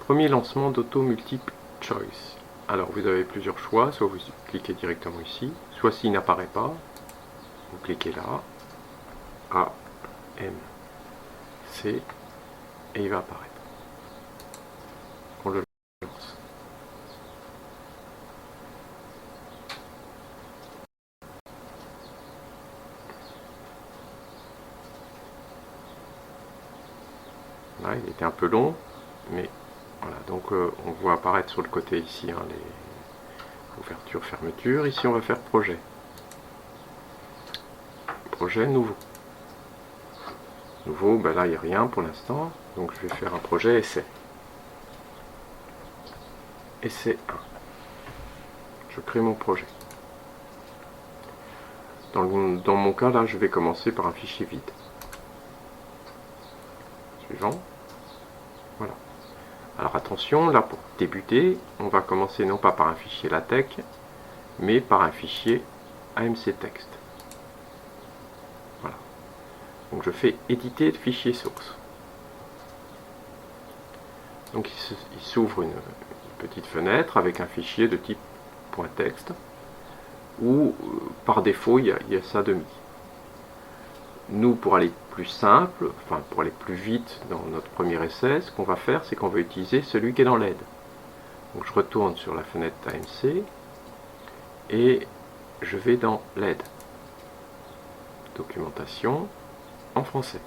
Premier lancement d'Auto Multiple Choice. Alors vous avez plusieurs choix, soit vous cliquez directement ici, soit s'il n'apparaît pas, vous cliquez là, A, M, C, et il va apparaître. On le lance. Là, il était un peu long, mais voilà, donc on voit apparaître sur le côté ici hein, les ouvertures, fermetures. Ici on va faire projet. Projet nouveau. Nouveau, ben là il n'y a rien pour l'instant, donc je vais faire un projet essai. Essai 1. Je crée mon projet. Dans mon cas là, je vais commencer par un fichier vide. Suivant. Voilà. Alors attention, là pour débuter, on va commencer non pas par un fichier LaTeX, mais par un fichier AMC Text. Voilà. Donc je fais éditer le fichier source. Donc il s'ouvre une petite fenêtre avec un fichier de type .text où par défaut il y a ça de mis. Nous, pour aller plus simple, enfin pour aller plus vite dans notre premier essai, ce qu'on va faire, c'est qu'on va utiliser celui qui est dans l'aide. Donc je retourne sur la fenêtre AMC et je vais dans l'aide. Documentation en français.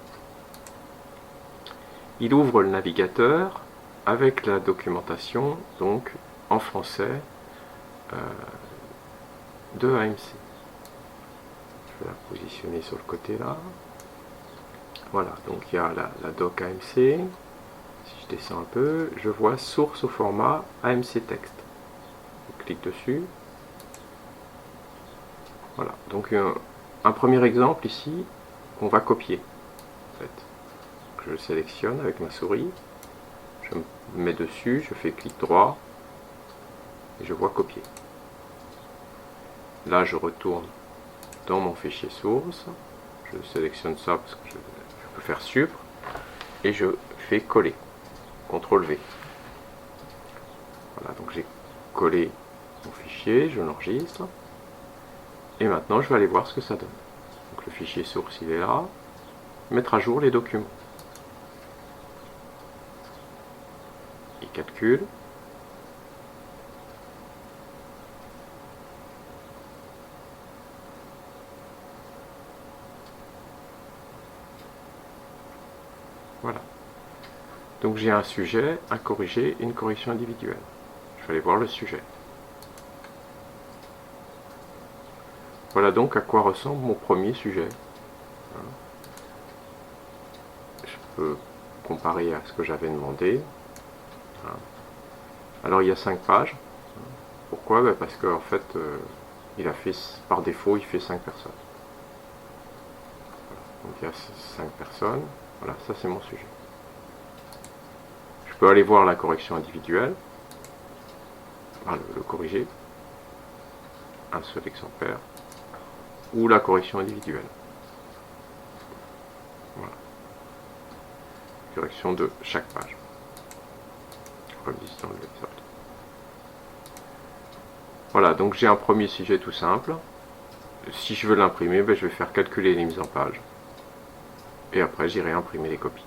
Il ouvre le navigateur avec la documentation donc en français de AMC. Je vais la positionner sur le côté là. Voilà, donc il y a la doc AMC. Si je descends un peu, je vois source au format AMC Text. Je clique dessus. Voilà, donc un premier exemple ici, on va copier. En fait. Je le sélectionne avec ma souris, je me mets dessus, je fais clic droit et je vois copier. Là, je retourne dans mon fichier source, je sélectionne ça parce que je peux faire supr et je fais coller. CTRL V. Voilà, donc j'ai collé mon fichier, je l'enregistre. Et maintenant, je vais aller voir ce que ça donne. Donc le fichier source, il est là. Mettre à jour les documents. Il calcule. Voilà. Donc j'ai un sujet, un corrigé et une correction individuelle. Je vais aller voir le sujet. Voilà donc à quoi ressemble mon premier sujet. Je peux comparer à ce que j'avais demandé. Alors il y a 5 pages. Pourquoi? Parce qu'en fait, il a fait, par défaut, il fait 5 personnes. Donc il y a 5 personnes. Voilà, ça c'est mon sujet. Je peux aller voir la correction individuelle. Le corriger. Un seul exemplaire. Ou la correction individuelle. Voilà. Correction de chaque page. Remise dans l'épisode. Voilà, donc j'ai un premier sujet tout simple. Si je veux l'imprimer, je vais faire calculer les mises en page. Et après, j'irai imprimer les copies.